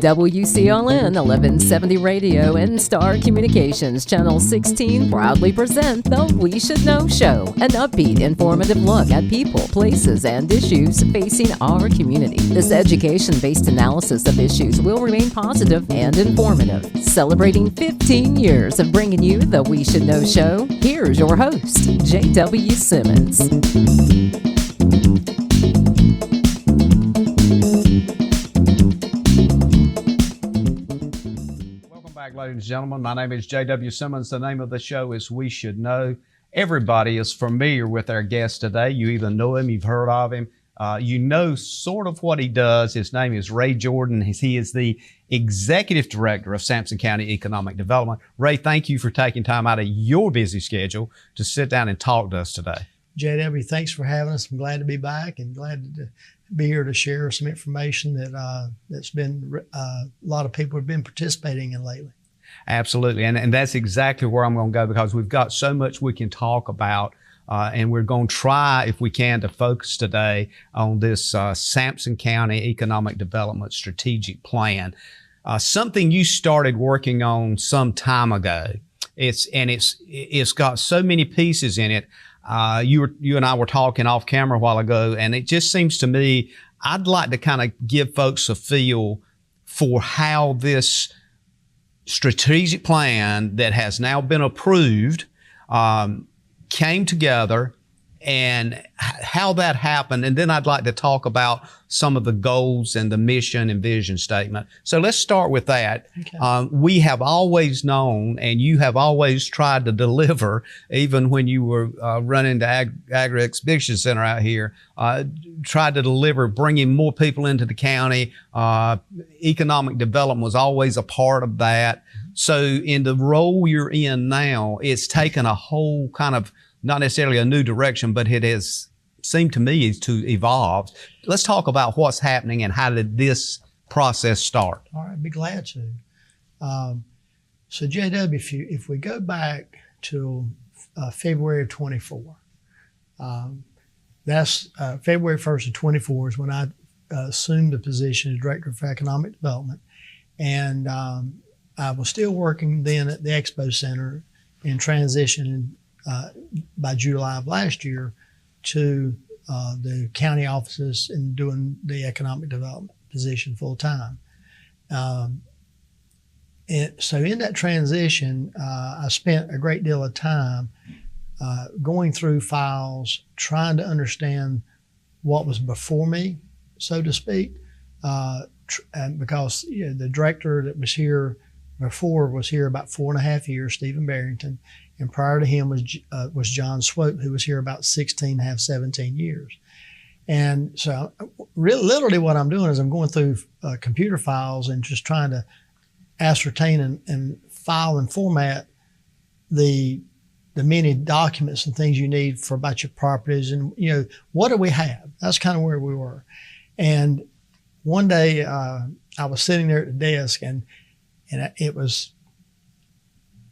WCLN 1170 Radio and Star Communications Channel 16 proudly present the We Should Know Show, an upbeat, informative look at people, places, and issues facing our community. This education-based analysis of issues will remain positive and informative. Celebrating 15 years of bringing you the We Should Know Show, here's your host, J.W. Simmons. Ladies and gentlemen, my name is J.W. Simmons. The name of the show is We Should Know. Everybody is familiar with our guest today. You either know him, you've heard of him, you know sort of what he does. His name is Ray Jordan. He is the Executive Director of Sampson County Economic Development. Ray, thank you for taking time out of your busy schedule to sit down and talk to us today. JW, thanks for having us. I'm glad to be back and glad to be here to share some information that's been a lot of people have been participating in lately. Absolutely. And that's exactly where I'm going to go, because we've got so much we can talk about. And we're going to try, if we can, to focus today on this Sampson County Economic Development Strategic Plan. Something you started working on some time ago. It's got so many pieces in it. You and I were talking off camera a while ago, and it just seems to me I'd like to kind of give folks a feel for how this strategic plan that has now been approved came together and how that happened. And then I'd like to talk about some of the goals and the mission and vision statement. So let's start with that. Okay. We have always known, and you have always tried to deliver, even when you were running the Agri-Exhibition Center out here, tried to deliver, bringing more people into the county. Economic development was always a part of that. So in the role you're in now, it's taken a whole kind of, not necessarily a new direction, but it has seemed to me to evolve. Let's talk about what's happening and how did this process start? All right, I'd be glad to. So JW, if we go back to February of 24, that's February 1st of 24 is when I assumed the position as Director of Economic Development. And I was still working then at the Expo Center and transitioning by July of last year to the county offices and doing the economic development position full time. And so in that transition, I spent a great deal of time going through files, trying to understand what was before me, so to speak, because the director that was here before was here about 4.5 years, Stephen Barrington. And prior to him was John Swope, who was here about 17 years. And so literally what I'm doing is I'm going through computer files and just trying to ascertain and file and format the many documents and things you need for about your properties. And, what do we have? That's kind of where we were. And one day I was sitting there at the desk and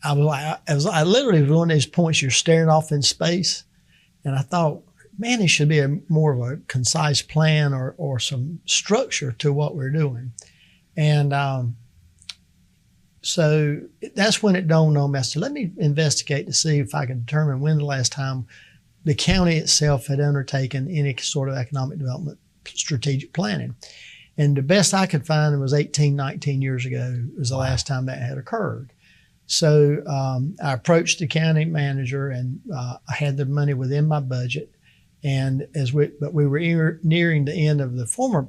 I literally was one of these points you're staring off in space. And I thought, man, it should be more of a concise plan or some structure to what we're doing. And so that's when it dawned on me. I said, let me investigate to see if I can determine when the last time the county itself had undertaken any sort of economic development strategic planning. And the best I could find was 19 years ago was the last time that had occurred. So I approached the county manager, and I had the money within my budget. And but we were nearing the end of the former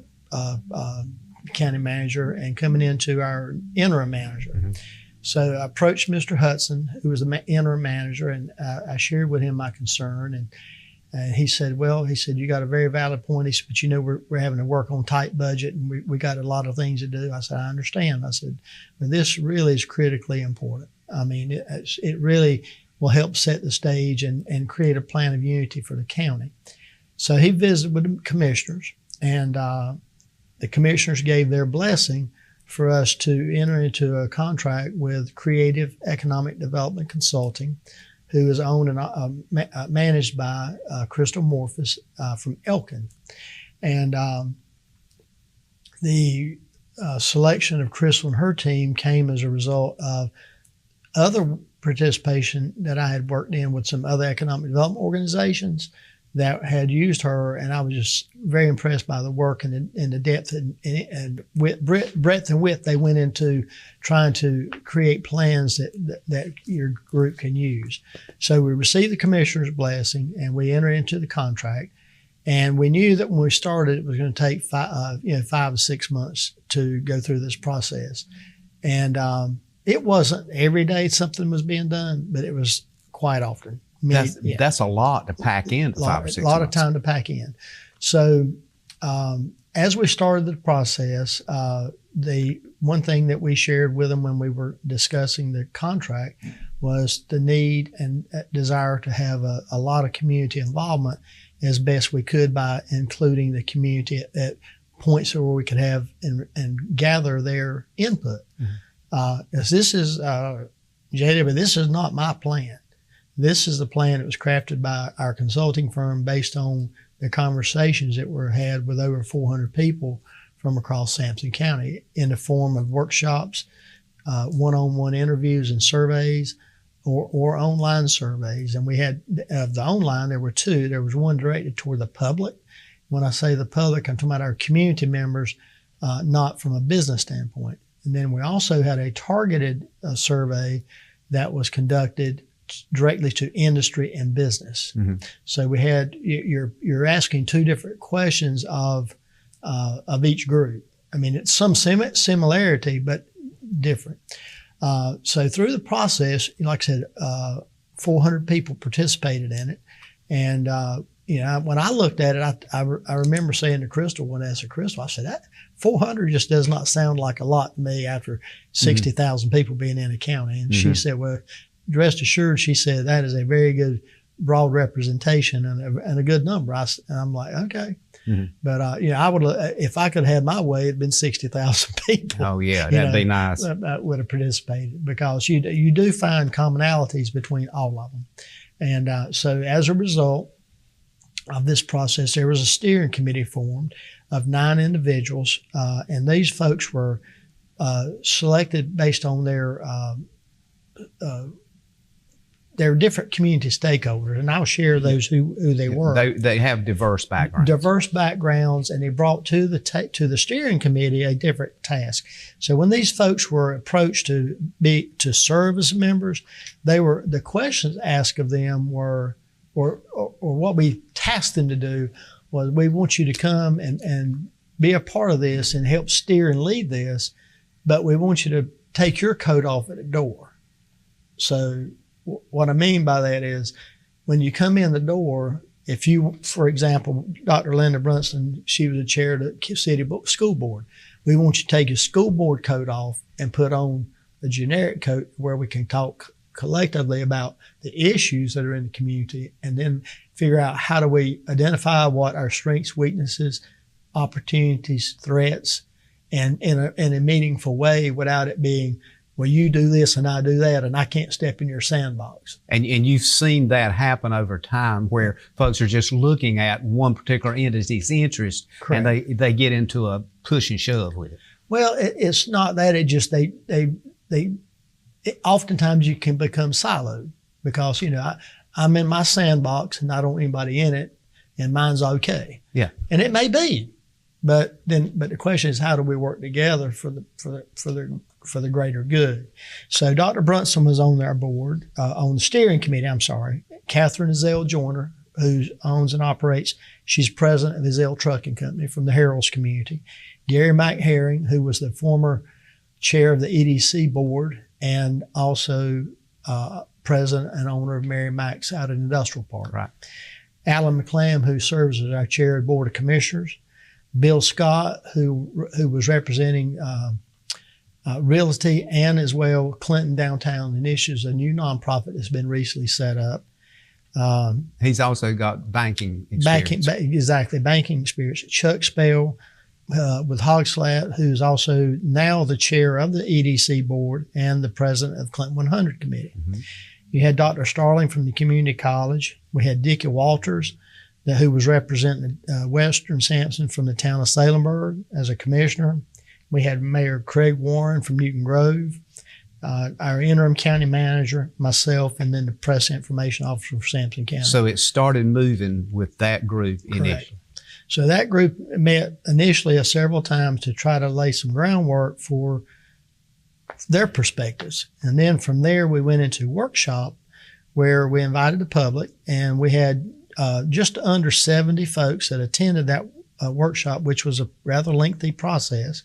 county manager and coming into our interim manager. Mm-hmm. So I approached Mr. Hudson, who was the interim manager, and I shared with him my concern. And he said, you got a very valid point. He said, but we're having to work on tight budget, and we got a lot of things to do. I said, I understand. I said, but this really is critically important. I mean, it really will help set the stage and create a plan of unity for the county. So he visited with the commissioners, and the commissioners gave their blessing for us to enter into a contract with Creative Economic Development Consulting, who is owned and managed by Crystal Morphus from Elkin. And the selection of Crystal and her team came as a result of other participation that I had worked in with some other economic development organizations that had used her, and I was just very impressed by the work and the depth and breadth and width they went into trying to create plans that your group can use. So we received the commissioner's blessing, and we entered into the contract. And we knew that when we started, it was going to take 5 to 6 months to go through this process. And it wasn't every day something was being done, but it was quite often. That's a lot to pack in 5 or 6 months. A lot of time to pack in. So as we started the process, the one thing that we shared with them when we were discussing the contract was the need and desire to have a lot of community involvement as best we could by including the community at points where we could have and gather their input. Mm-hmm. As this is, JW, but this is not my plan. This is the plan that was crafted by our consulting firm based on the conversations that were had with over 400 people from across Sampson County in the form of workshops, one-on-one interviews and surveys, or online surveys. And we had, of the online, there were 2. There was one directed toward the public. When I say the public, I'm talking about our community members, not from a business standpoint. And then we also had a targeted survey that was conducted directly to industry and business. Mm-hmm. So we had, you're asking 2 different questions of each group. I mean, it's some similarity, but different. So through the process, like I said, 400 people participated in it. And, when I looked at it, I remember saying to Crystal, when I asked her, Crystal, I said, that 400 just does not sound like a lot to me after 60,000 people being in a county. And she said, well, rest assured, she said, that is a very good broad representation and a good number. And I'm like, okay. Mm-hmm. But, I would, if I could have my way, it'd been 60,000 people. Oh yeah. That'd be nice. That would have participated, because you do find commonalities between all of them. And, so as a result of this process, there was a steering committee formed of 9 individuals. And these folks were, selected based on their different community stakeholders, and I'll share those who they were. They have diverse backgrounds. And they brought to the steering committee a different task. So when these folks were approached to serve as members, the questions asked of them were, or what we tasked them to do was, we want you to come and be a part of this and help steer and lead this, but we want you to take your coat off at the door. So what I mean by that is, when you come in the door, if you, for example, Dr. Linda Brunson, she was the chair of the city school board. We want you to take your school board coat off and put on a generic coat where we can talk collectively about the issues that are in the community, and then figure out how do we identify what our strengths, weaknesses, opportunities, threats, and in a meaningful way, without it being, well, you do this and I do that, and I can't step in your sandbox. And you've seen that happen over time, where folks are just looking at one particular entity's interest. Correct. And they get into a push and shove with it. Well, it's not that. It just oftentimes you can become siloed, because I'm in my sandbox and I don't want anybody in it, and mine's okay. Yeah. And it may be, but the question is, how do we work together for the greater good? So Dr. Brunson was on our board, on the steering committee, Catherine Azell Joyner, who owns and operates, she's president of Azell Trucking Company from the Harrells community. Gary McHerring, who was the former chair of the EDC board, and also president and owner of Mary Mac's out at Industrial Park. Right. Alan McClam, who serves as our chair of the Board of Commissioners. Bill Scott, who was representing Realty, and as well Clinton Downtown Initiatives, a new nonprofit that's been recently set up. He's also got banking experience. Banking experience. Chuck Spell with Hogslat, who's also now the chair of the EDC board and the president of Clinton 100 Committee. Mm-hmm. You had Dr. Starling from the community college. We had Dickie Walters, who was representing Western Sampson from the town of Salemburg as a commissioner. We had Mayor Craig Warren from Newton Grove, our interim county manager, myself, and then the press information officer for Sampson County. So it started moving with that group initially. So that group met initially several times to try to lay some groundwork for their perspectives. And then from there, we went into a workshop where we invited the public, and we had just under 70 folks that attended that workshop, which was a rather lengthy process.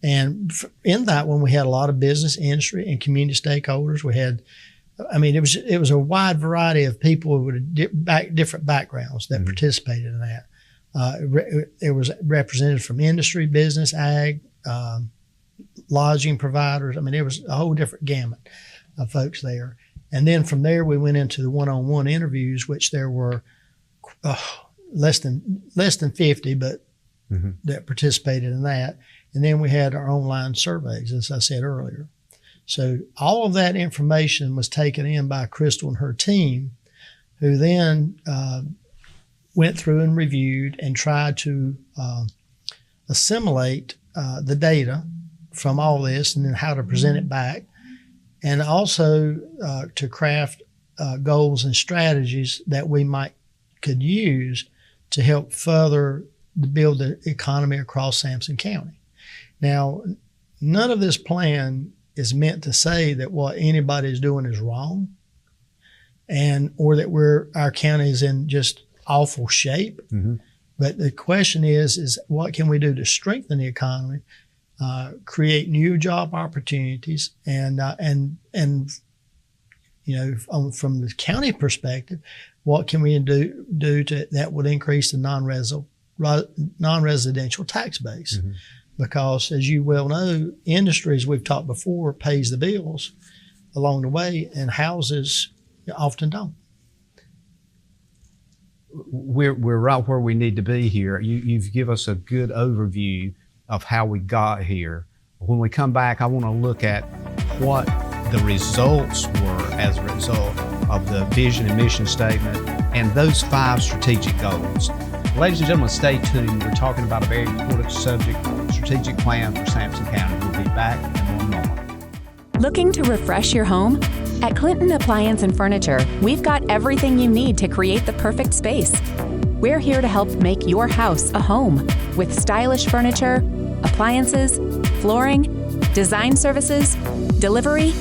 And in that one, we had a lot of business, industry, and community stakeholders. We had, it was a wide variety of people with different backgrounds that participated in that. It was represented from industry, business, ag, lodging providers. It was a whole different gamut of folks there. And then from there, we went into the one-on-one interviews, which there were less than 50, but that participated in that. And then we had our online surveys, as I said earlier. So all of that information was taken in by Crystal and her team, who then went through and reviewed and tried to assimilate the data from all this and then how to present it back, and also to craft goals and strategies that we could use to help further build the economy across Sampson County. Now, none of this plan is meant to say that what anybody is doing is wrong, or that our county is in just awful shape. But the question is what can we do to strengthen the economy, create new job opportunities, and from the county perspective, what can we do that would increase the non-residential tax base? Because, as you well know, industry, as we've talked before, pays the bills along the way, and houses often don't. We're right where we need to be here. You've given us a good overview of how we got here. When we come back, I want to look at what the results were as a result of the vision and mission statement and those 5 strategic goals. Ladies and gentlemen, stay tuned. We're talking about a very important subject, strategic plan for Sampson County. We'll be back in one moment. Looking to refresh your home? At Clinton Appliance and Furniture, we've got everything you need to create the perfect space. We're here to help make your house a home with stylish furniture, appliances, flooring, design services, delivery,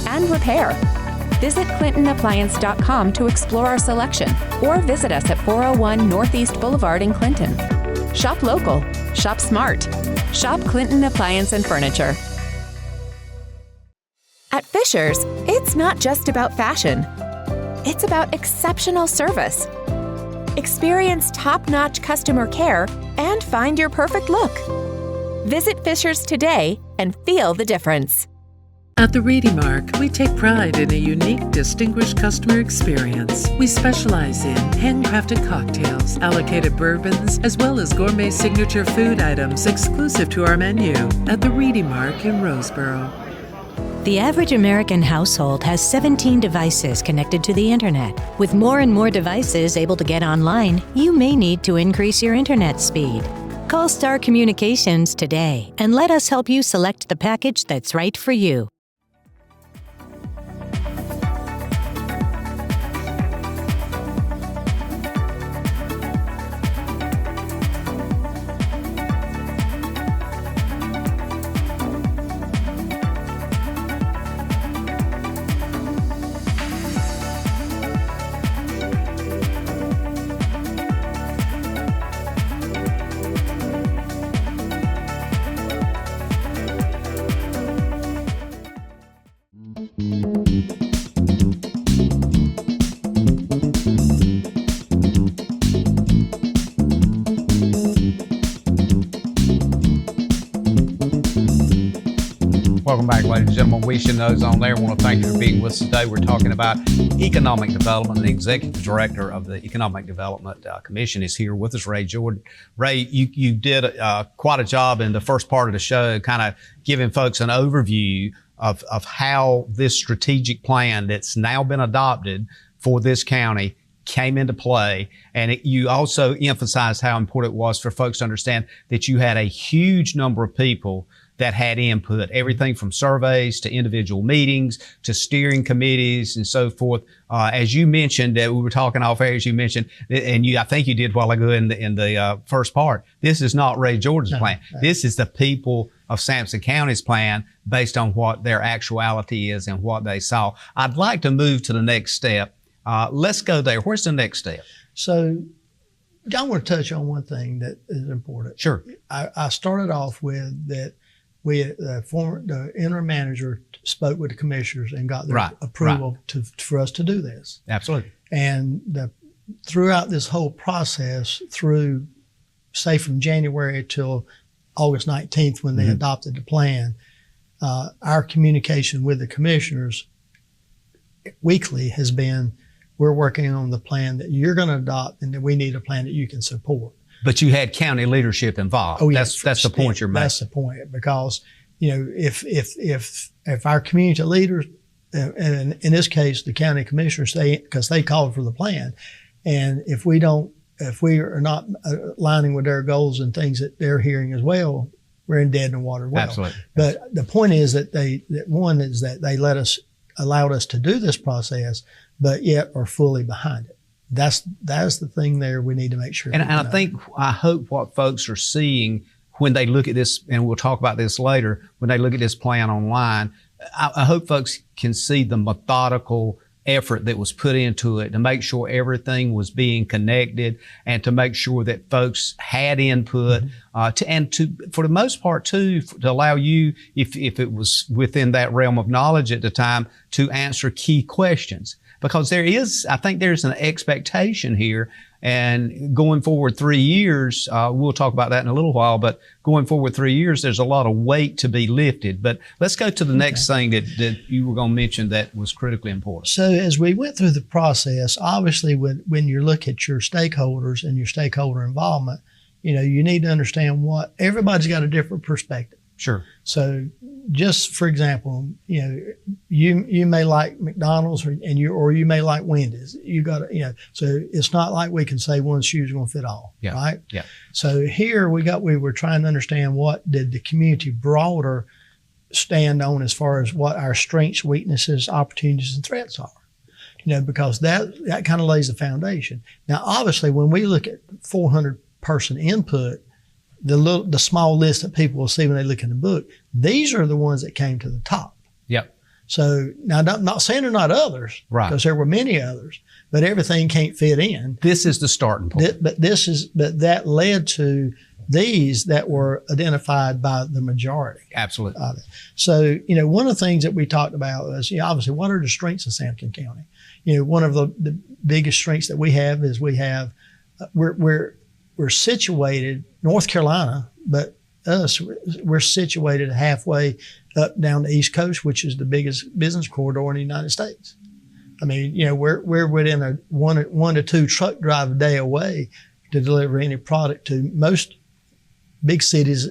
and repair. Visit ClintonAppliance.com to explore our selection, or visit us at 401 Northeast Boulevard in Clinton. Shop local. Shop smart. Shop Clinton Appliance and Furniture. At Fisher's, it's not just about fashion. It's about exceptional service. Experience top-notch customer care and find your perfect look. Visit Fisher's today and feel the difference. At the Reedy Mark, we take pride in a unique, distinguished customer experience. We specialize in handcrafted cocktails, allocated bourbons, as well as gourmet signature food items exclusive to our menu at the Reedy Mark in Roseboro. The average American household has 17 devices connected to the internet. With more and more devices able to get online, you may need to increase your internet speed. Call Star Communications today and let us help you select the package that's right for you. Welcome back, ladies and gentlemen. We Should Know's on there. I want to thank you for being with us today. We're talking about economic development. The executive director of the Economic Development Commission is here with us, Ray Jordan. Ray, you did quite a job in the first part of the show, kind of giving folks an overview of how this strategic plan that's now been adopted for this county came into play. And you also emphasized how important it was for folks to understand that you had a huge number of people that had input, everything from surveys to individual meetings to steering committees and so forth. As you mentioned, we were talking off air, as you mentioned, and I think you did a while ago in the first part. This is not Ray Jordan's plan. No. This is the people of Sampson County's plan based on what their actuality is and what they saw. I'd like to move to the next step. Let's go there. Where's the next step? So I want to touch on one thing that is important. Sure. I started off with that the interim manager spoke with the commissioners and got their approval for us to do this. Absolutely. And throughout this whole process, through say from January till August 19th when they adopted the plan, our communication with the commissioners weekly has been, we're working on the plan that you're going to adopt and that we need a plan that you can support. But you had county leadership involved. Oh, yeah, that's the point you're making. That's the point, because if our community leaders, and in this case the county commissioners, because they called for the plan, and if we are not aligning with their goals and things that they're hearing as well, we're in dead in the water well. Absolutely. But the point is that they allowed us to do this process, but yet are fully behind it. That's the thing there we need to make sure. And I hope what folks are seeing when they look at this, and we'll talk about this later, when they look at this plan online, I hope folks can see the methodical effort that was put into it to make sure everything was being connected and to make sure that folks had input, for the most part too, to allow you, if it was within that realm of knowledge at the time, to answer key questions. Because I think there's an expectation here, and going forward 3 years, we'll talk about that in a little while, but going forward 3 years, there's a lot of weight to be lifted. But let's go to the next thing that you were going to mention that was critically important. So as we went through the process, obviously when you look at your stakeholders and your stakeholder involvement, you need to understand everybody's got a different perspective. Sure. So just for example, you may like McDonald's or you may like Wendy's. You got to, so it's not like we can say one shoe's going to fit all, right? Yeah. So here we were trying to understand what did the community broader stand on as far as what our strengths, weaknesses, opportunities, and threats are. Because that kind of lays the foundation. Now, obviously, when we look at 400 person input, the small list that people will see when they look in the book, these are the ones that came to the top. Yep. So now, I'm not saying there are not others, right? Because there were many others, but everything can't fit in. This is the starting point. But that led to these that were identified by the majority. Absolutely. Of it. So one of the things that we talked about was obviously what are the strengths of Sampson County. One of the biggest strengths that we have is we're situated North Carolina, but we're situated halfway up down the East Coast, which is the biggest business corridor in the United States. I mean, we're within a one to two truck drive a day away to deliver any product to most big cities,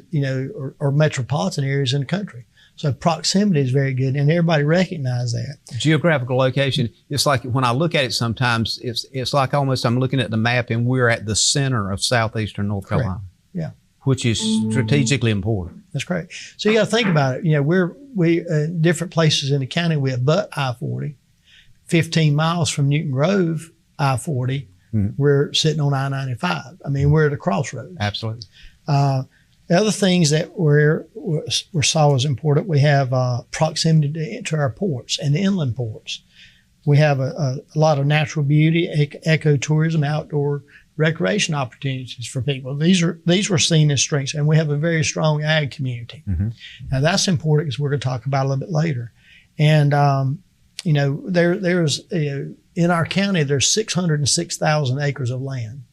or metropolitan areas in the country. So proximity is very good, and everybody recognizes that. Geographical location, it's like when I look at it sometimes, it's like almost I'm looking at the map and we're at the center of southeastern North Carolina. Yeah. Which is strategically important. That's great. So you got to think about it. We different places in the county, we abut I-40. 15 miles from Newton Grove, I-40, we're sitting on I-95. I mean, we're at a crossroads. Absolutely. The other things that we saw as important, we have proximity to our ports and the inland ports. We have a lot of natural beauty, ecotourism, outdoor recreation opportunities for people. These were seen as strengths, and we have a very strong ag community. Now that's important because we're going to talk about it a little bit later. And there's in our county there's 606,000 acres of land.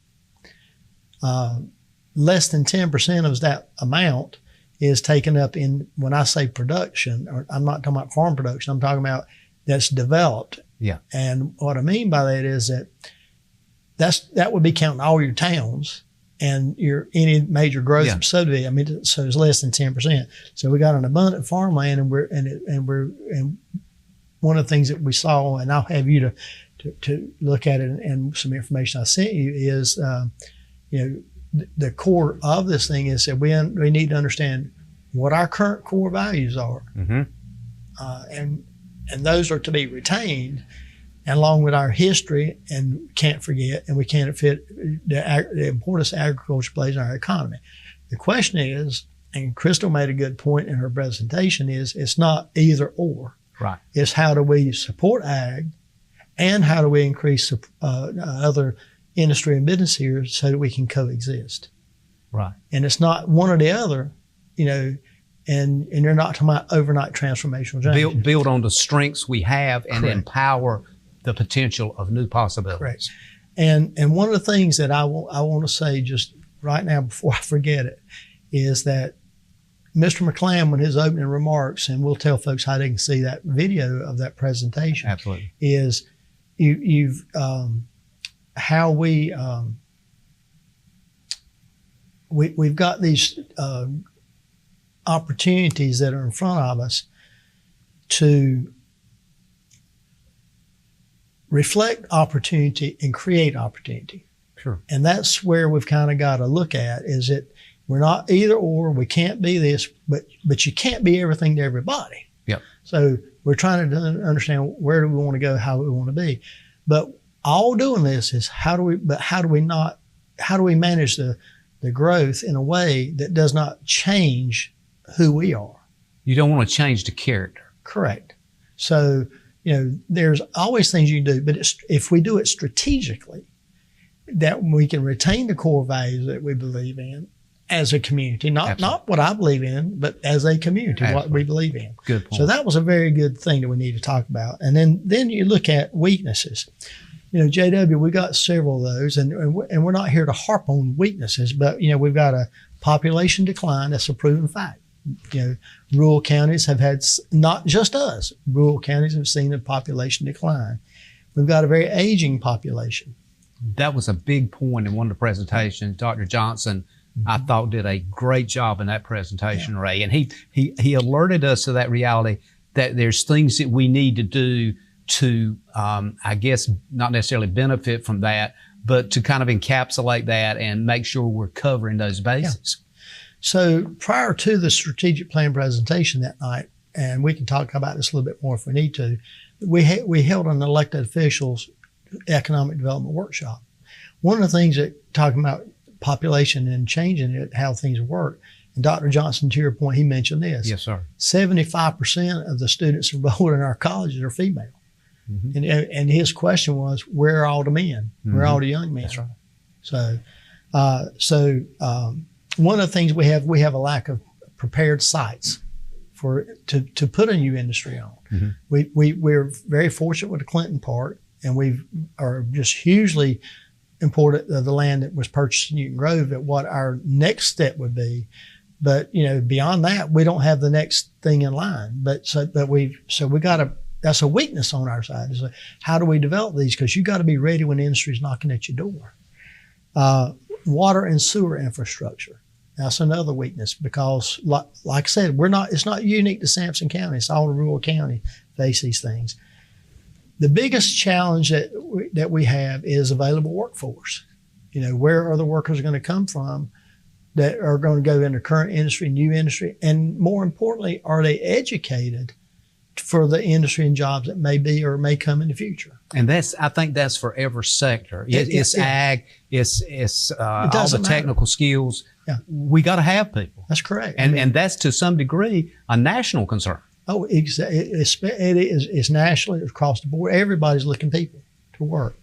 Less than 10% of that amount is taken up in, when I say production, or I'm not talking about farm production, I'm talking about that's developed. Yeah. And what I mean by that is that would be counting all your towns and any major growth subdivision. I mean, so it's less than 10%. So we got an abundant farmland, and one of the things that we saw, and I'll have you to look at it, and some information I sent you is, the core of this thing is that we need to understand what our current core values are, and those are to be retained, and along with our history, and can't forget, and we can't forget the importance agriculture plays in our economy. The question is, and Crystal made a good point in her presentation, is it's not either or. Right. It's how do we support ag, and how do we increase other industry and business here so that we can coexist. Right. And it's not one or the other, and you're not talking about overnight transformational change. Build on the strengths we have and Correct. empower the potential of new possibilities. Correct. And one of the things that I want to say just right now before I forget it is that Mr. McClam, in his opening remarks, and we'll tell folks how they can see that video of that presentation. Absolutely. Is how we've got these opportunities that are in front of us to reflect opportunity and create opportunity. Sure. And that's where we've kind of got to look at, is that we're not either or, we can't be this, but you can't be everything to everybody. Yep. So we're trying to understand where do we want to go, how we want to be. But all doing this is how do we manage the growth in a way that does not change who we are. You don't want to change the character. Correct. So, there's always things you can do, but if we do it strategically, that we can retain the core values that we believe in as a community, not what I believe in, but as a community, Absolutely. what we believe in. Good point. So that was a very good thing that we need to talk about. And then you look at weaknesses. JW, we got several of those, and we're not here to harp on weaknesses, but we've got a population decline. That's a proven fact. Rural counties have had, not just us, rural counties have seen a population decline. We've got a very aging population. That was a big point in one of the presentations. Dr. Johnson, I thought, did a great job in that presentation, Ray. And he alerted us to that reality that there's things that we need to do to, I guess, not necessarily benefit from that, but to kind of encapsulate that and make sure we're covering those bases. Yeah. So prior to the strategic plan presentation that night, and we can talk about this a little bit more if we need to, we held an elected officials economic development workshop. One of the things that talking about population and changing it, how things work, and Dr. Johnson, to your point, he mentioned this. Yes, sir. 75% of the students enrolled in our colleges are female. Mm-hmm. And his question was, where are all the men? Where are all the young men? That's right. So one of the things we have a lack of prepared sites to put a new industry on. Mm-hmm. We're very fortunate with the Clinton Park, and we are just hugely important the land that was purchased in Newton Grove at what our next step would be. But beyond that, we don't have the next thing in line. That's a weakness on our side. Is how do we develop these? Because you got to be ready when the industry is knocking at your door. Water and sewer infrastructure. That's another weakness because, like I said, it's not unique to Sampson County. It's all the rural county face these things. The biggest challenge that we have is available workforce. Where are the workers going to come from that are going to go into current industry, new industry, and more importantly, are they educated for the industry and jobs that may be or may come in the future? And I think that's for every sector. It's ag, it's all the technical skills. Yeah. We got to have people. That's correct. And that's to some degree a national concern. Oh, exactly. It's nationally, across the board. Everybody's looking people to work.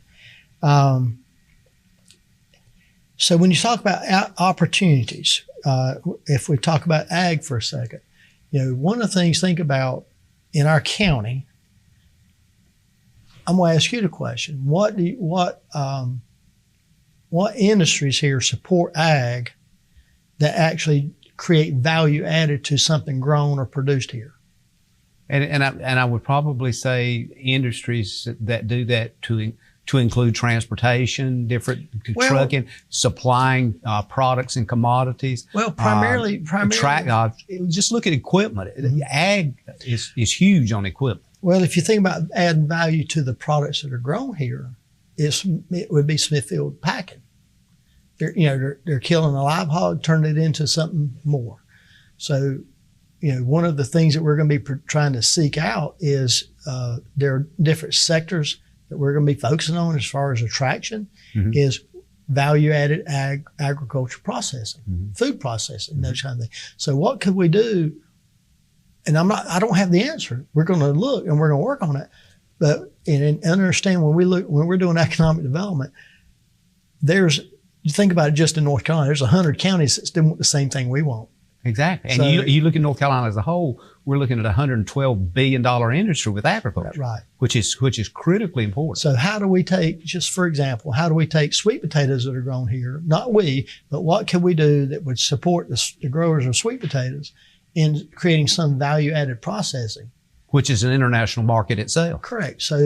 So when you talk about opportunities, if we talk about ag for a second, one of the things think about in our county, I'm going to ask you the question: what industries here support ag that actually create value added to something grown or produced here? And I would probably say industries that do that to include transportation, different trucking, supplying products and commodities. Well, primarily. Just look at equipment. Ag is huge on equipment. Well, if you think about adding value to the products that are grown here, it would be Smithfield packing. They're killing a live hog, turning it into something more. So one of the things that we're going to be trying to seek out is there are different sectors that we're going to be focusing on as far as attraction is value-added agriculture processing, food processing, those kind of things. So what could we do? And I don't have the answer. We're going to look and we're going to work on it. But and understand when we're doing economic development, you think about it just in North Carolina, there's 100 counties that still want the same thing we want. Exactly. And you look at North Carolina as a whole, we're looking at a $112 billion industry with agriculture. Right. Which is critically important. So how do we take, just for example, how do we take sweet potatoes that are grown here, not we, but what can we do that would support the growers of sweet potatoes in creating some value-added processing? Which is an international market itself. Correct. So,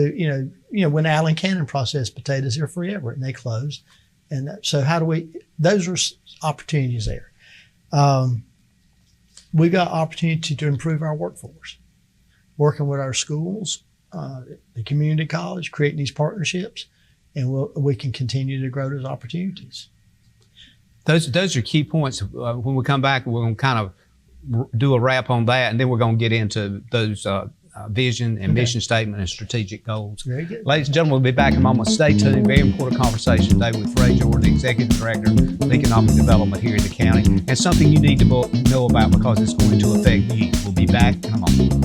when Allen Cannon processed potatoes, they're forever and they closed. And so those are opportunities there. We've got opportunity to improve our workforce, working with our schools, the community college, creating these partnerships, and we can continue to grow those opportunities. Those are key points. When we come back, we're going to kind of do a wrap on that, and then we're going to get into those vision and mission statement and strategic goals. Very good. Ladies and gentlemen, we'll be back in a moment. Stay tuned. Very important conversation today with Ray Jordan, the Executive Director of Economic Development here in the county, and something you need to know about because it's going to affect you. We'll be back in a moment.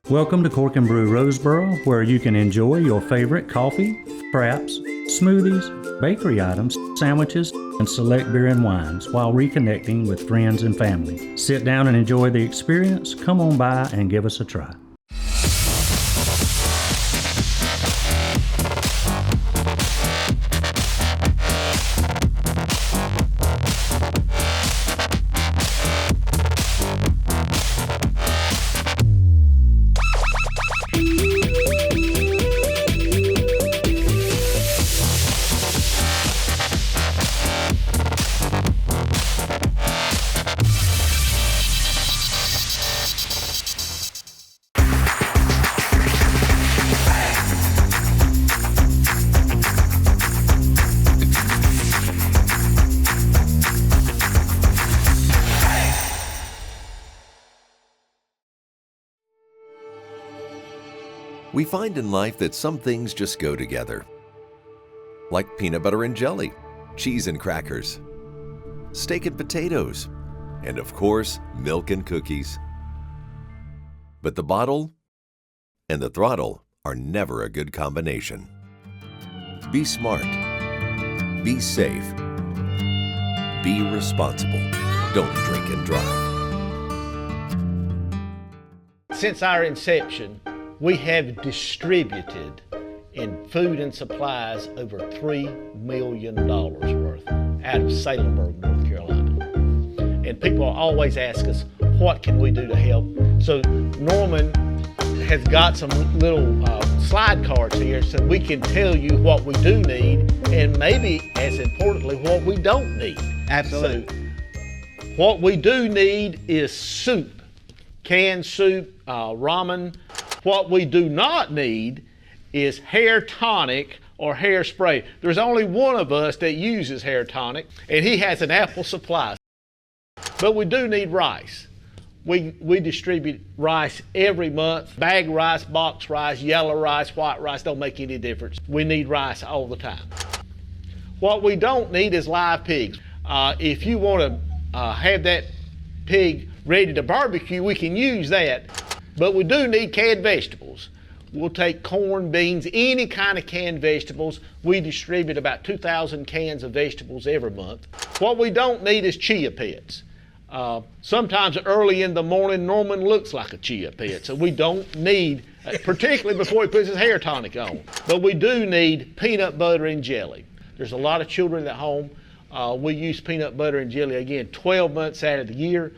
Welcome to Cork and Brew Roseboro, where you can enjoy your favorite coffee, fraps, smoothies, bakery items, sandwiches, and select beer and wines while reconnecting with friends and family. Sit down and enjoy the experience. Come on by and give us a try. We find in life that some things just go together, like peanut butter and jelly, cheese and crackers, steak and potatoes, and of course, milk and cookies. But the bottle and the throttle are never a good combination. Be smart, be safe, be responsible. Don't drink and drive. Since our inception, we have distributed in food and supplies over $3 million worth out of Salemburg, North Carolina. And people always ask us, what can we do to help? So Norman has got some little slide cards here so we can tell you what we do need and maybe, as importantly, what we don't need. Absolutely. So, what we do need is soup, canned soup, ramen. What we do not need is hair tonic or hairspray. There's only one of us that uses hair tonic, and he has an ample supply. But we do need rice. We distribute rice every month. Bag rice, box rice, yellow rice, white rice, don't make any difference. We need rice all the time. What we don't need is live pigs. If you want to have that pig ready to barbecue, we can use that. But we do need canned vegetables. We'll take corn, beans, any kind of canned vegetables. We distribute about 2,000 cans of vegetables every month. What we don't need is chia pets. Sometimes early in the morning, Norman looks like a chia pet, so we don't need, particularly before he puts his hair tonic on, but we do need peanut butter and jelly. There's a lot of children at home. We use peanut butter and jelly, again, 12 months out of the year.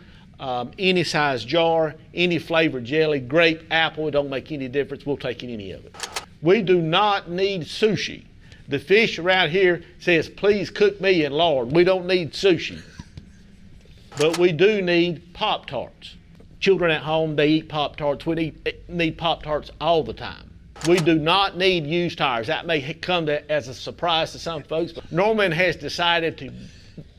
Any size jar, any flavored jelly, grape, apple, it don't make any difference. We'll take any of it. We do not need sushi. The fish around here says, please cook me in lard. We don't need sushi. But we do need Pop-Tarts. Children at home, they eat Pop-Tarts. We need Pop-Tarts all the time. We do not need used tires. That may come as a surprise to some folks, but Norman has decided to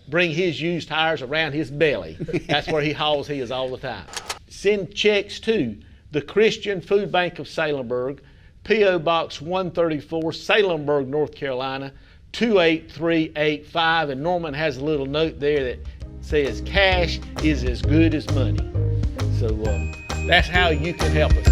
bring his used tires around his belly. That's where he hauls his all the time. Send checks to the Christian Food Bank of Salemburg, P.O. Box 134, Salemburg, North Carolina, 28385. And Norman has a little note there that says cash is as good as money. So that's how you can help us.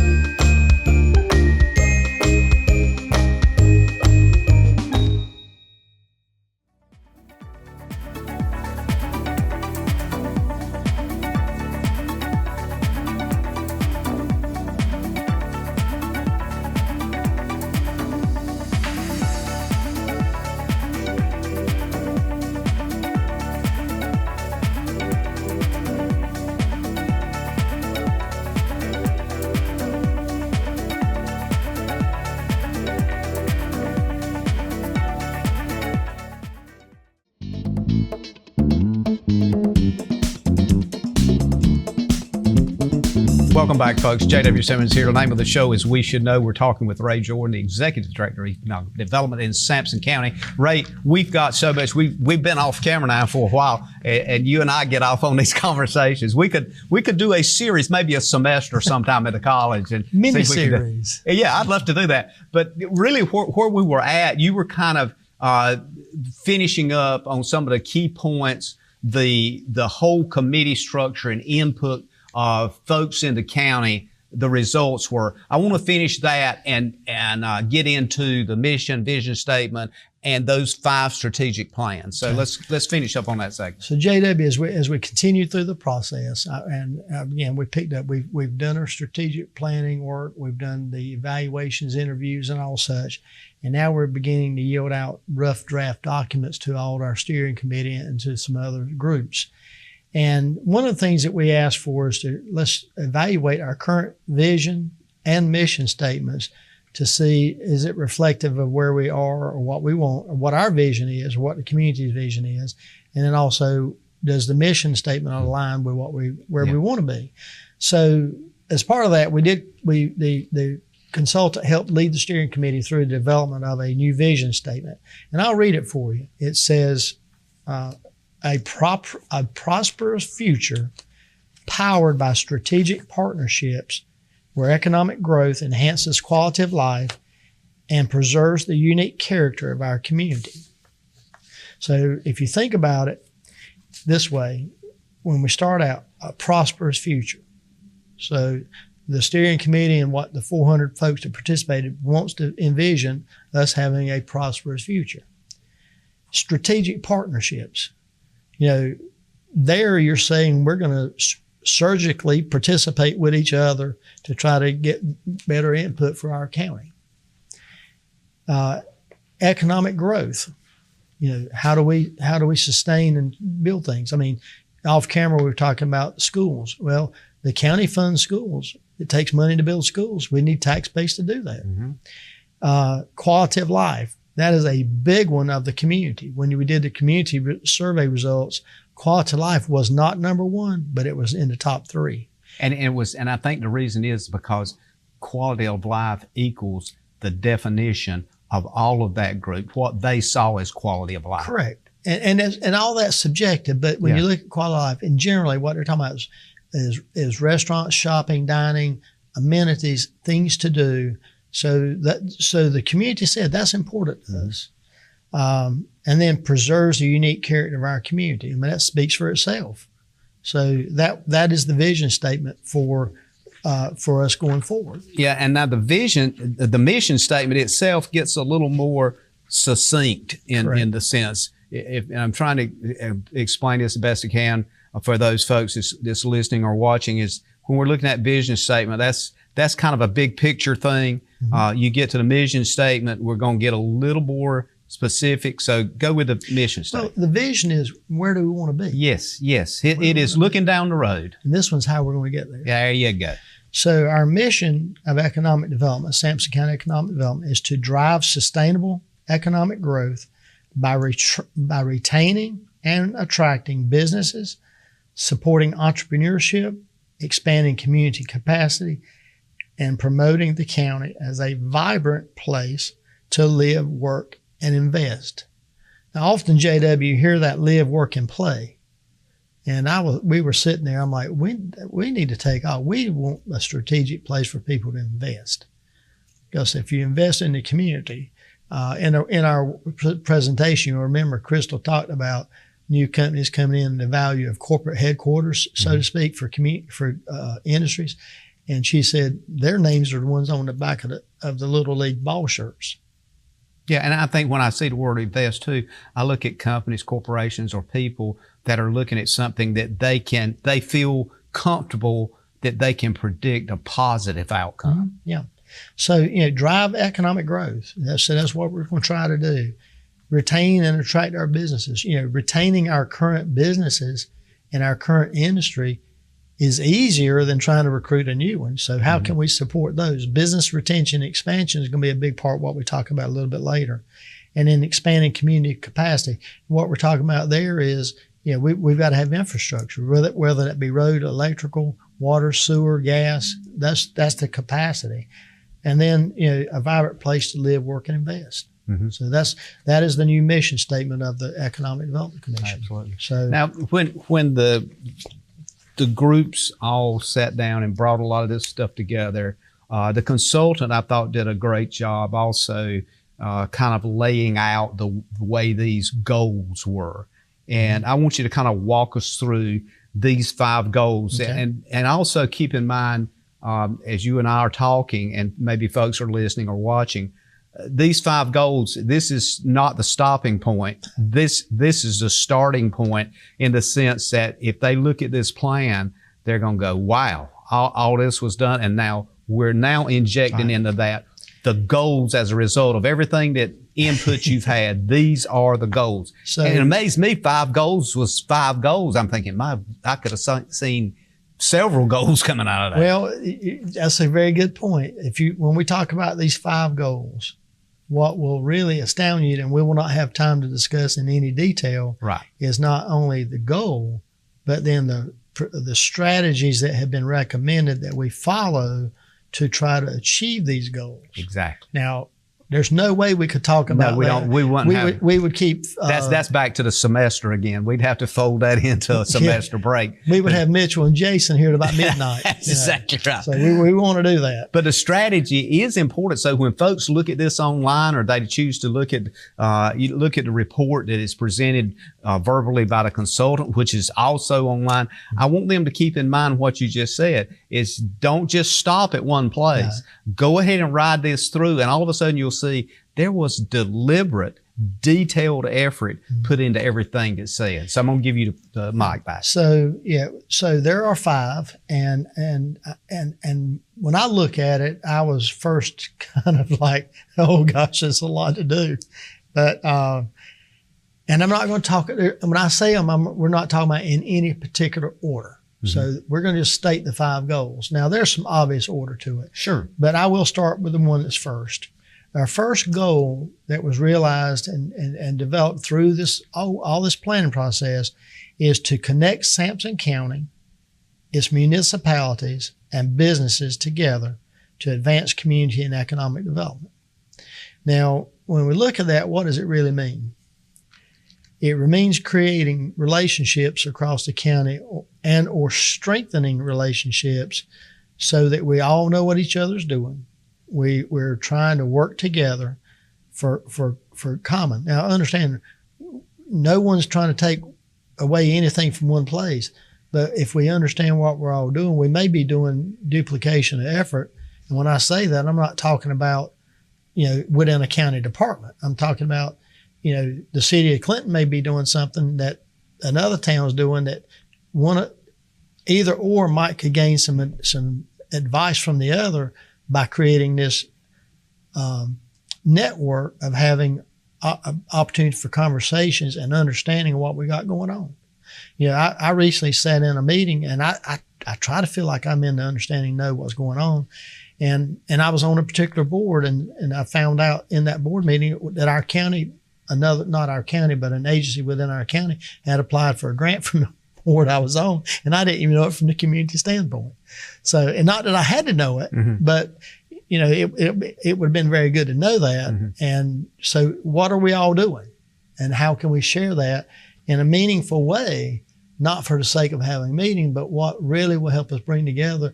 Welcome back, folks. J.W. Simmons here. The name of the show is We Should Know. We're talking with Ray Jordan, the Executive Director of Economic Development in Sampson County. Ray, we've got so much. We've been off camera now for a while, and you and I get off on these conversations. We could do a series, maybe a semester sometime at the college. And mini series. Yeah, I'd love to do that. But really, where we were at, you were kind of finishing up on some of the key points, the whole committee structure and input of folks in the county. The results were. I want to finish that and get into the mission, vision statement, and those 5 strategic plans. So let's finish up on that segment. So JW, as we continue through the process, and again, we picked up. We've done our strategic planning work. We've done the evaluations, interviews, and all such. And now we're beginning to yield out rough draft documents to all our steering committee and to some other groups. And one of the things that we ask for is let's evaluate our current vision and mission statements to see, is it reflective of where we are or what we want, or what our vision is, or what the community's vision is. And then also, does the mission statement align with where we want to be? So as part of that, the consultant helped lead the steering committee through the development of a new vision statement. And I'll read it for you. It says, a prosperous future powered by strategic partnerships where economic growth enhances quality of life and preserves the unique character of our community. So if you think about it this way, when we start out, a prosperous future. So the steering committee and what the 400 folks that participated wants to envision us having a prosperous future. Strategic partnerships. There you're saying we're going to surgically participate with each other to try to get better input for our county. Economic growth. How do we sustain and build things? I mean, off camera we were talking about schools. Well, the county funds schools. It takes money to build schools. We need tax base to do that. Mm-hmm. Quality of life. That is a big one of the community. When we did the community survey results, quality of life was not number 1, but it was in the top 3. And I think the reason is because quality of life equals the definition of all of that group, what they saw as quality of life. Correct. And all that's subjective, but when you look at quality of life, and generally what they're talking about is restaurants, shopping, dining, amenities, things to do. So the community said that's important to us, and then preserves the unique character of our community. I mean, that speaks for itself. So that is the vision statement for us going forward. Yeah, and now the mission statement itself gets a little more succinct in the sense. And I'm trying to explain this the best I can. for those folks that's listening or watching is when we're looking at vision statement, that's kind of a big picture thing. You get to the mission statement, we're going to get a little more specific. So go with the mission statement. So the vision is, where do we want to be? Yes. It is looking down the road. And this one's how we're going to get there. There you go. So our mission of economic development, Sampson County Economic Development, is to drive sustainable economic growth by retaining and attracting businesses, supporting entrepreneurship, expanding community capacity, and promoting the county as a vibrant place to live, work, and invest. Now, often, JW, you hear that live, work, and play. And we were sitting there, I'm like, we need to take off. We want a strategic place for people to invest. Because if you invest in the community, in our presentation, you'll remember Crystal talked about new companies coming in, the value of corporate headquarters, so to speak, for industries. And she said their names are the ones on the back of the Little League ball shirts. Yeah, and I think when I see the word invest too, I look at companies, corporations, or people that are looking at something that they feel comfortable that they can predict a positive outcome. Yeah. So, drive economic growth. That's what we're going to try to do. Retain and attract our businesses. Retaining our current businesses in our current industry is easier than trying to recruit a new one. So how can we support those? Business retention and expansion is going to be a big part of what we talk about a little bit later. And then expanding community capacity. What we're talking about there is, we've got to have infrastructure, whether that be road, electrical, water, sewer, gas. That's the capacity. And then, a vibrant place to live, work, and invest. So that is the new mission statement of the Economic Development Commission. Absolutely. So now, when the groups all sat down and brought a lot of this stuff together, the consultant I thought did a great job also kind of laying out the way these goals were. And I want you to kind of walk us through these 5 goals. Okay. And also keep in mind, as you and I are talking, and maybe folks are listening or watching, these 5 goals, this is not the stopping point. This is the starting point, in the sense that if they look at this plan, they're going to go, wow, all this was done. And now we're injecting into that the goals as a result of everything that input you've had. These are the goals. So, and it amazed me, 5 goals was 5 goals. I'm thinking, I could have seen several goals coming out of that. Well, that's a very good point. When we talk about these 5 goals, what will really astound you, and we will not have time to discuss in any detail, is not only the goal, but then the strategies that have been recommended that we follow to try to achieve these goals. Exactly. Now, there's no way we could talk about that. We would keep. That's back to the semester again. We'd have to fold that into a semester break. We would have Mitchell and Jason here at about midnight. That's exactly right. So we want to do that. But the strategy is important. So when folks look at this online, or they choose to look at the report that is presented verbally by the consultant, which is also online, I want them to keep in mind what you just said. Is don't just stop at one place. No. Go ahead and ride this through, and all of a sudden you'll see there was deliberate, detailed effort put into everything that's said. So I'm going to give you the mic back. So there are 5, and when I look at it, I was first kind of like, oh gosh, there's a lot to do, but and I'm not going to talk. When I say them, we're not talking about in any particular order. So we're going to just state the 5 goals. Now, there's some obvious order to it. Sure. But I will start with the one that's first. Our first goal that was realized and developed through all this planning process is to connect Sampson County, its municipalities, and businesses together to advance community and economic development. Now, when we look at that, what does it really mean? It means creating relationships across the county or strengthening relationships so that we all know what each other's doing. We're trying to work together for common. Now, understand, no one's trying to take away anything from one place, but if we understand what we're all doing, we may be doing duplication of effort. And when I say that, I'm not talking about, within a county department. I'm talking about, the city of Clinton may be doing something that another town's doing that either or Mike could gain some advice from the other by creating this network of having opportunity for conversations and understanding of what we got going on. I recently sat in a meeting, and I try to feel like I'm in the understanding, know what's going on. And I was on a particular board, and I found out in that board meeting that our county, not our county, but an agency within our county had applied for a grant from the board I was on, and I didn't even know it from the community standpoint. So, and not that I had to know it, but it would have been very good to know that. And so what are we all doing, and how can we share that in a meaningful way, not for the sake of having a meeting, but what really will help us bring together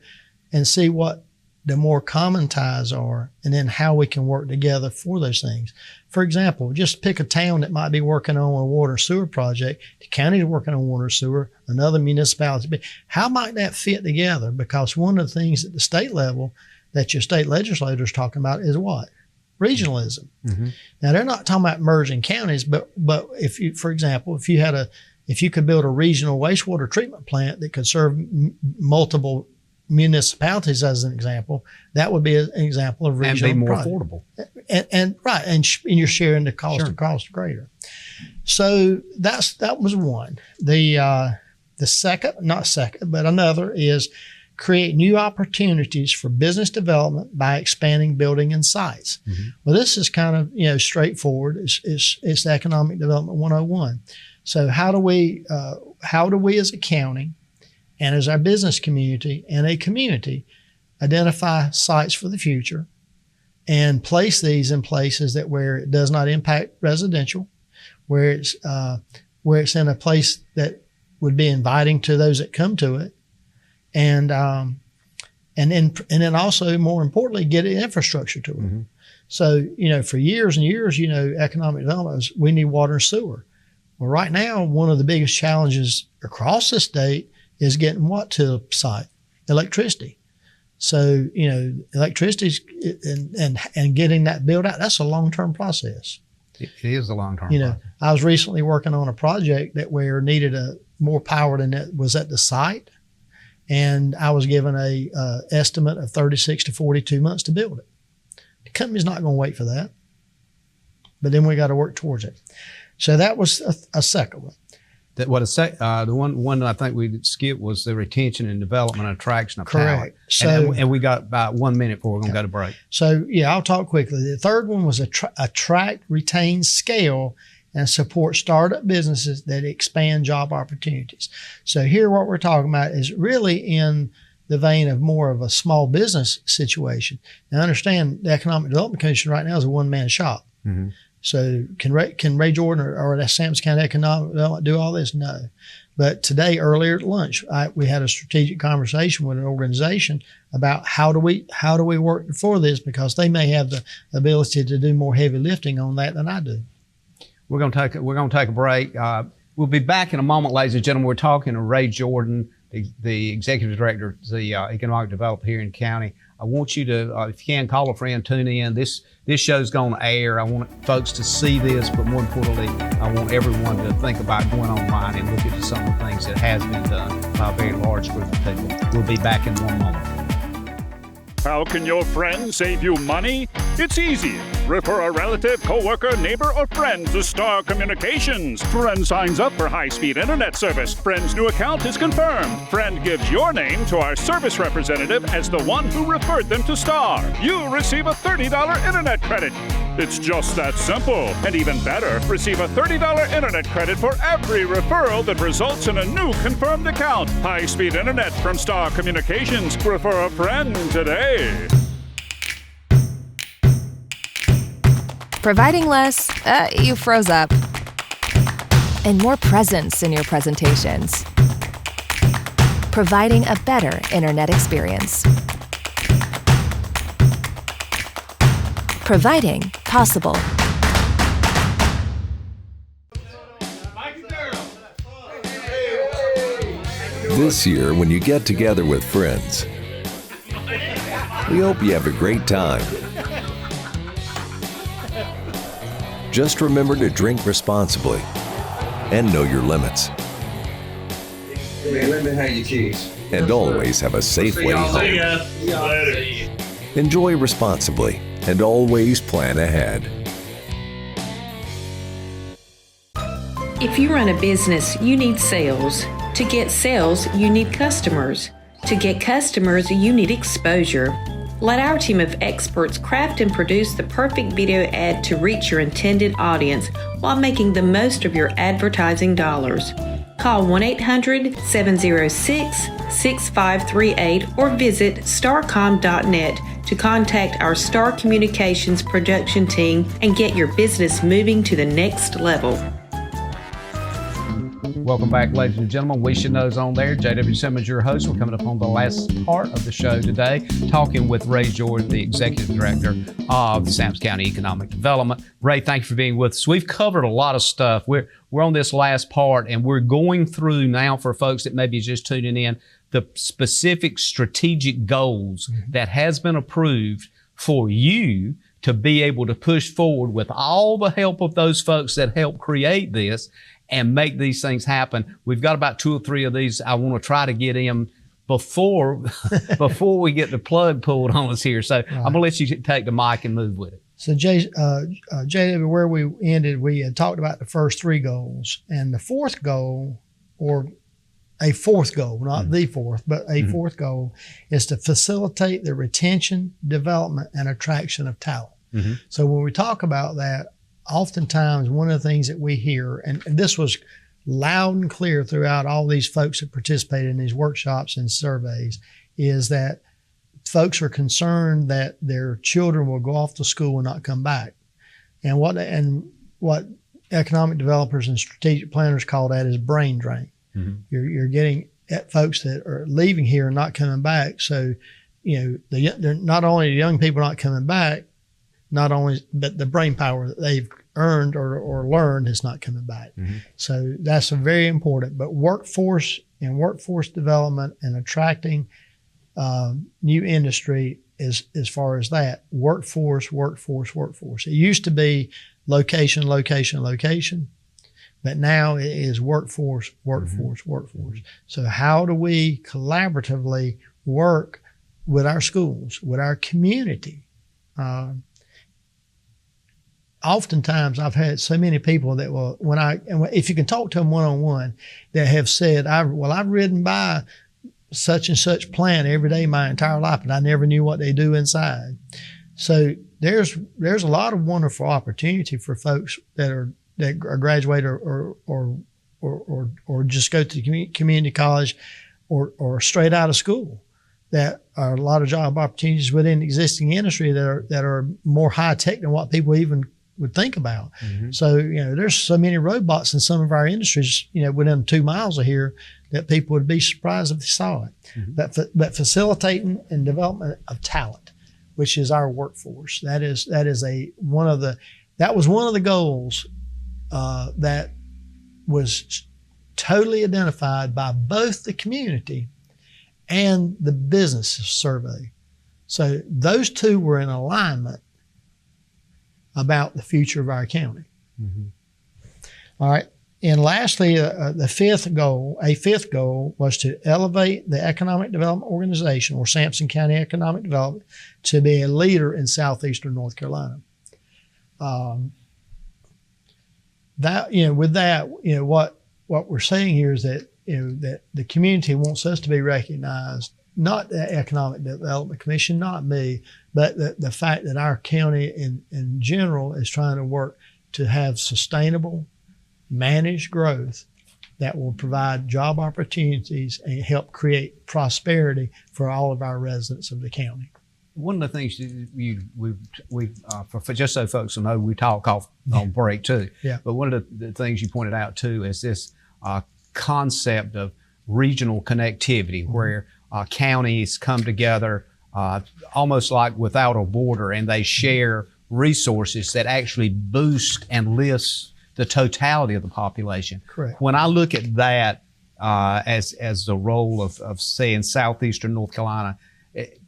and see what the more common ties are, and then how we can work together for those things. For example, just pick a town that might be working on a water sewer project. The county's working on water sewer, another municipality. How might that fit together? Because one of the things at the state level that your state legislator is talking about is what? Regionalism. Now, they're not talking about merging counties, but if you, for example, if you could build a regional wastewater treatment plant that could serve multiple municipalities, as an example, that would be an example of regional and be more project. affordable. And you're sharing the cost of cost greater. So that was one. The another is create new opportunities for business development by expanding building and sites. Well, this is kind of straightforward. It's economic development 101. So how do we as a county and as our business community and a community identify sites for the future and place these in places where it does not impact residential, where it's in a place that would be inviting to those that come to it, and then also, more importantly, get infrastructure to it. So for years and years, economic development was, we need water and sewer. Well, right now, one of the biggest challenges across the state is getting what to the site? Electricity. So, electricity and getting that built out, that's a long-term process. It is a long-term process. I was recently working on a project where needed more power than that was at the site. And I was given a estimate of 36 to 42 months to build it. The company's not going to wait for that. But then we got to work towards it. So that was a second one. The one that I think we skipped was the retention and development and attraction of Correct. talent. And we got about 1 minute before we're going to go to break. So I'll talk quickly. The third one was attract, retain, scale, and support startup businesses that expand job opportunities. So here what we're talking about is really in the vein of more of a small business situation. Now understand, the Economic Development Commission right now is a one-man shop. So can Ray Jordan or the Sampson County Economic Development do all this? No. But today, earlier at lunch, we had a strategic conversation with an organization about how do we work for this, because they may have the ability to do more heavy lifting on that than I do. We're going to take a break. We'll be back in a moment, ladies and gentlemen. We're talking to Ray Jordan, the executive director of the Economic Development here in the county. I want you to, if you can, call a friend, tune in. This show's going to air. I want folks to see this, but more importantly, I want everyone to think about going online and look at some of the things that has been done by a very large group of people. We'll be back in one moment. How can your friend save you money? It's easy. Refer a relative, coworker, neighbor, or friend to Star Communications. Friend signs up for high-speed internet service. Friend's new account is confirmed. Friend gives your name to our service representative as the one who referred them to Star. You receive a $30 internet credit. It's just that simple. And even better, receive a $30 internet credit for every referral that results in a new confirmed account. High-speed internet from Star Communications. Refer a friend today. Providing less, you froze up, and more presence in your presentations. Providing a better internet experience. Providing possible. This year, when you get together with friends, we hope you have a great time. Just remember to drink responsibly and know your limits. Man, let me have your keys. And always have a safe way home. See ya. Later. Enjoy responsibly and always plan ahead. If you run a business, you need sales. To get sales, you need customers. To get customers, you need exposure. Let our team of experts craft and produce the perfect video ad to reach your intended audience while making the most of your advertising dollars. Call 1-800-706-6538 or visit starcom.net to contact our Star Communications production team and get your business moving to the next level. Welcome back, ladies and gentlemen. We Should Know's on there. J.W. Simmons, your host. We're coming up on the last part of the show today, talking with Ray Jordan, the Executive Director of the Sampson County Economic Development. Ray, thank you for being with us. We've covered a lot of stuff. We're on this last part, and we're going through now, for folks that may be just tuning in, the specific strategic goals that has been approved for you to be able to push forward with all the help of those folks that helped create this and make these things happen. We've got about 2 or 3 of these I want to try to get in before we get the plug pulled on us here. So right. I'm going to let you take the mic and move with it. So JW, where we ended, we had talked about the first 3 goals. And the fourth goal, or a fourth goal, not the fourth, but a fourth goal, is to facilitate the retention, development, and attraction of talent. So when we talk about that, oftentimes one of the things that we hear, and this was loud and clear throughout all these folks that participated in these workshops and surveys, is that folks are concerned that their children will go off to school and not come back. And what economic developers and strategic planners call that is brain drain. You're getting at folks that are leaving here and not coming back. So, they're not only the young people not coming back, but the brain power that they've earned or learned is not coming back. So that's a very important. But workforce development and attracting new industry is as far as that. Workforce. It used to be location, but now it is workforce. So how do we collaboratively work with our schools, with our community? Oftentimes I've had so many people that will, if you can talk to them one-on-one, that have said, I've ridden by such and such plant every day my entire life, but I never knew what they do inside. So there's a lot of wonderful opportunity for folks that graduate or just go to community college or straight out of school. That are a lot of job opportunities within existing industry that are more high tech than what people even would think about. So, there's so many robots in some of our industries, within 2 miles of here, that people would be surprised if they saw it. But facilitating and development of talent, which is our workforce, that was one of the goals that was totally identified by both the community and the business survey. So those 2 were in alignment about the future of our county. All right. And lastly, a fifth goal was to elevate the Economic Development Organization, or Sampson County Economic Development, to be a leader in southeastern North Carolina. What we're saying here is that that the community wants us to be recognized, not the Economic Development Commission, not me, but the fact that our county in general is trying to work to have sustainable, managed growth that will provide job opportunities and help create prosperity for all of our residents of the county. One of the things for just so folks will know, we talk off on break too. Yeah. But one of the things you pointed out too is this concept of regional connectivity, where counties come together almost like without a border, and they share resources that actually boost and lifts the totality of the population. Correct. When I look at that as the role of say in southeastern North Carolina,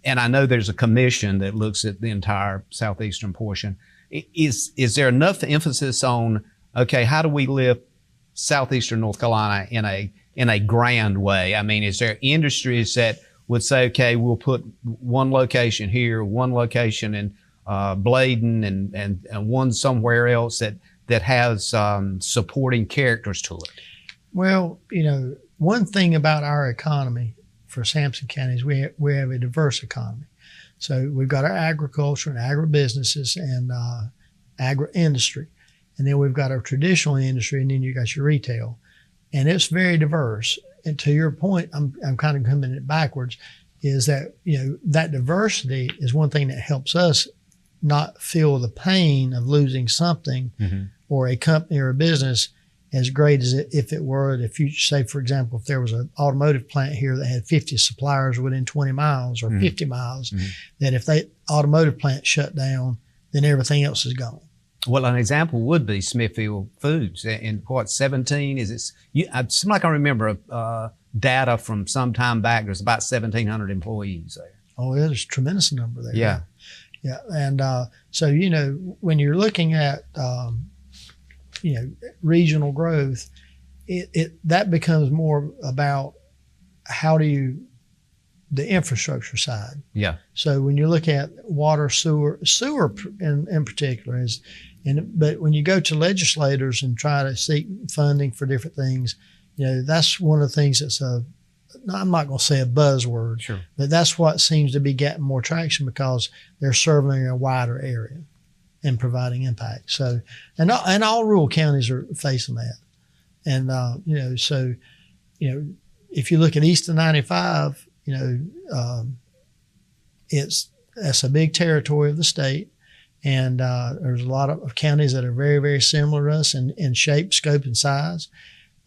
and I know there's a commission that looks at the entire southeastern portion, is there enough emphasis on, okay, how do we lift southeastern North Carolina in a in a grand way? I mean, is there industries that would say, okay, we'll put one location here, one location in Bladen, and one somewhere else that has supporting characters to it? Well, one thing about our economy for Sampson County is we have a diverse economy. So we've got our agriculture and agribusinesses and agri-industry. And then we've got our traditional industry, and then you got your retail. And it's very diverse. And to your point, I'm kind of coming it backwards, is that, that diversity is one thing that helps us not feel the pain of losing something or a company or a business as great as if you say, for example, if there was an automotive plant here that had 50 suppliers within 20 miles or 50 miles, that if that automotive plant shut down, then everything else is gone. Well, an example would be Smithfield Foods. In 17, it seems like I remember data from some time back. There's about 1,700 employees there. Oh, there's a tremendous number there. Yeah. Yeah. And so, when you're looking at, regional growth, that becomes more about the infrastructure side. Yeah. So when you look at water, sewer in particular but when you go to legislators and try to seek funding for different things, that's one of the things that's I'm not going to say a buzzword, sure, but that's what seems to be getting more traction because they're serving a wider area and providing impact. So, and all rural counties are facing that. And, if you look at east of 95, that's a big territory of the state. And there's a lot of counties that are very, very similar to us in shape, scope, and size.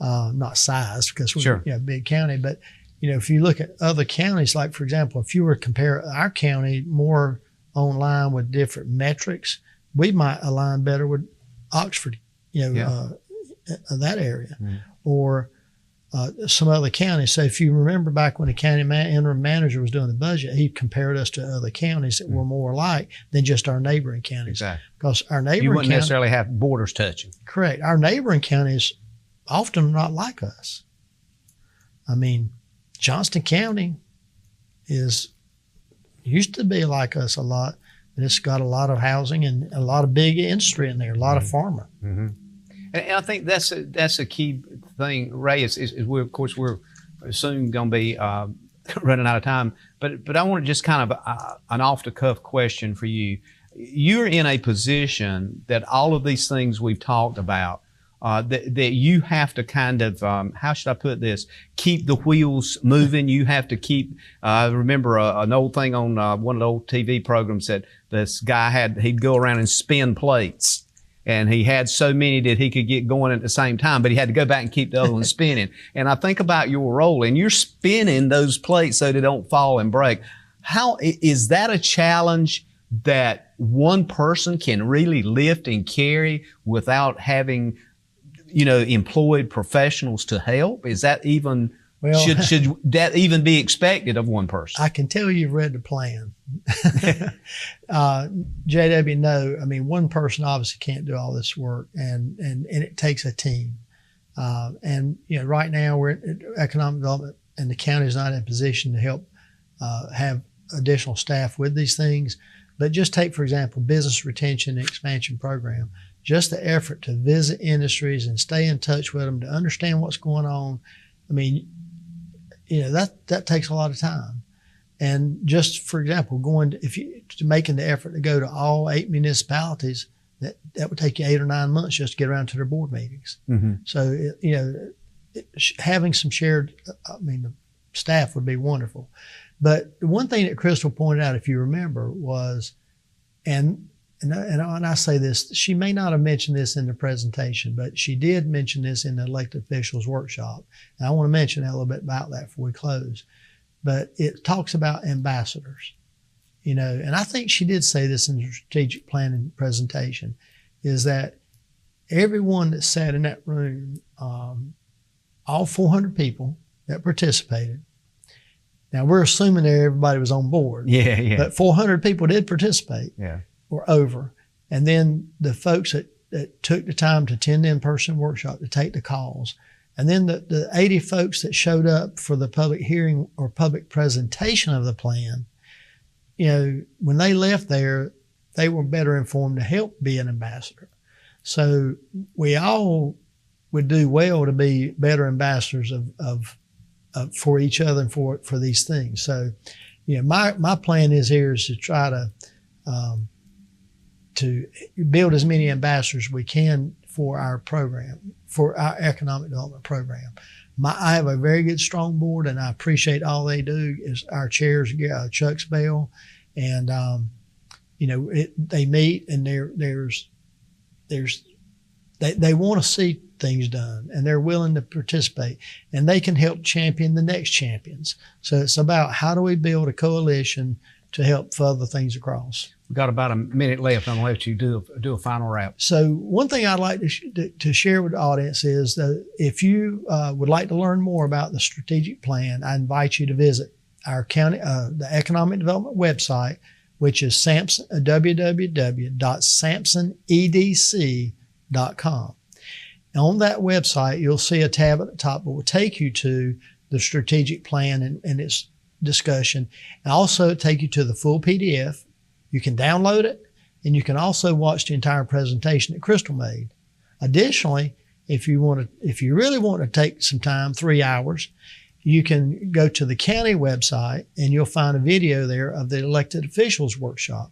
Not size because we're a big county, but if you look at other counties, like for example, if you were to compare our county more online with different metrics, we might align better with Oxford, that area, or some other counties. So if you remember back when the county interim manager was doing the budget, he compared us to other counties that were more alike than just our neighboring counties. Exactly. Because our neighboring you wouldn't necessarily have borders touching. Correct. Our neighboring counties often not like us. I mean, Johnston County used to be like us a lot, but it's got a lot of housing and a lot of big industry in there, a lot of farming. And I think that's a key thing, Ray. Is we're soon going to be running out of time, but I want to just kind of an off the cuff question for you. You're in a position that all of these things we've talked about, that you have to kind of, how should I put this, keep the wheels moving. You have to keep, I remember an old thing on one of the old TV programs that this guy he'd go around and spin plates. And he had so many that he could get going at the same time, but he had to go back and keep the other one spinning. And I think about your role, and you're spinning those plates so they don't fall and break. How is that a challenge that one person can really lift and carry without having, employed professionals to help? Is that even, should that even be expected of one person? I can tell you've read the plan. JW, no, I mean, one person obviously can't do all this work, and it takes a team. Right now we're in economic development, and the county is not in a position to help have additional staff with these things. But just take, for example, business retention and expansion program. Just the effort to visit industries and stay in touch with them to understand what's going on. I mean, that takes a lot of time. And just for example, making the effort to go to all 8 municipalities, that would take you 8 or 9 months just to get around to their board meetings. So having some shared, the staff would be wonderful. But the one thing that Crystal pointed out, if you remember, was, and I say this, she may not have mentioned this in the presentation, but she did mention this in the elected officials workshop. And I want to mention a little bit about that before we close. But it talks about ambassadors, and I think she did say this in the strategic planning presentation, is that everyone that sat in that room, all 400 people that participated. Now we're assuming that everybody was on board. Yeah. But 400 people did participate. Yeah. Or over. And then the folks that took the time to attend the in-person workshop, to take the calls. And then the 80 folks that showed up for the public hearing or public presentation of the plan, when they left there, they were better informed to help be an ambassador. So we all would do well to be better ambassadors of for each other and for these things. So, my plan is to try to build as many ambassadors as we can for our program, for our economic development program. I have a very good, strong board, and I appreciate all they do. Is our chairs, Chuck's Bell, and they meet, and they want to see things done, and they're willing to participate, and they can help champion the next champions. So it's about how do we build a coalition to help further things across. We've got about a minute left. I'm going to let you do a final wrap. So one thing I'd like to share with the audience is that if you would like to learn more about the strategic plan, I invite you to visit our county, the economic development website, which is www.sampsonedc.com. On that website, you'll see a tab at the top that will take you to the strategic plan and its discussion, and also take you to the full PDF. You can download it, and you can also watch the entire presentation that Crystal made. Additionally, if you really want to take some time, 3 hours, you can go to the county website, and you'll find a video there of the elected officials workshop.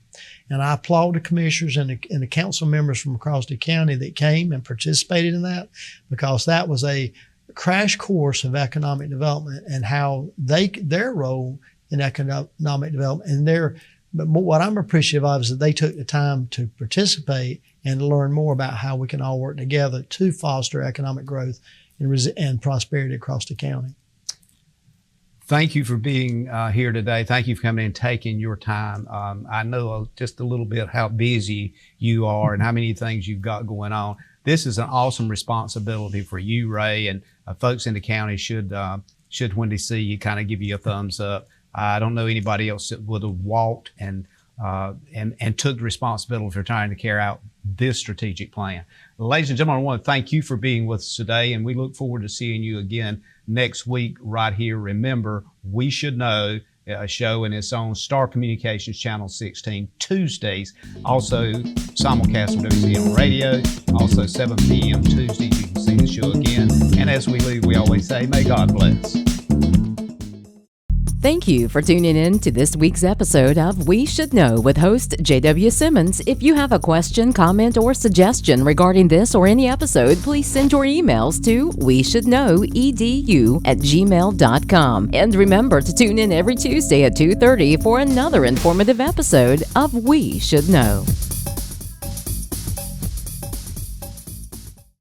And I applaud the commissioners and the council members from across the county that came and participated in that, because that was a crash course of economic development and how their role in economic development. But what I'm appreciative of is that they took the time to participate and to learn more about how we can all work together to foster economic growth and prosperity across the county. Thank you for being here today. Thank you for coming in and taking your time. I know just a little bit how busy you are and how many things you've got going on. This is an awesome responsibility for you, Ray, and folks in the county should when they see you kind of give you a thumbs up. I don't know anybody else that would have walked and took the responsibility for trying to carry out this strategic plan. Ladies and gentlemen, I want to thank you for being with us today, and we look forward to seeing you again next week right here. Remember, We Should Know, a show in its own Star Communications Channel 16 Tuesdays, also simulcast on WCM Radio, also 7 p.m. Tuesdays. You can see the show again. And as we leave, we always say, may God bless. Thank you for tuning in to this week's episode of We Should Know with host J.W. Simmons. If you have a question, comment, or suggestion regarding this or any episode, please send your emails to weshouldknowedu@gmail.com. And remember to tune in every Tuesday at 2:30 for another informative episode of We Should Know.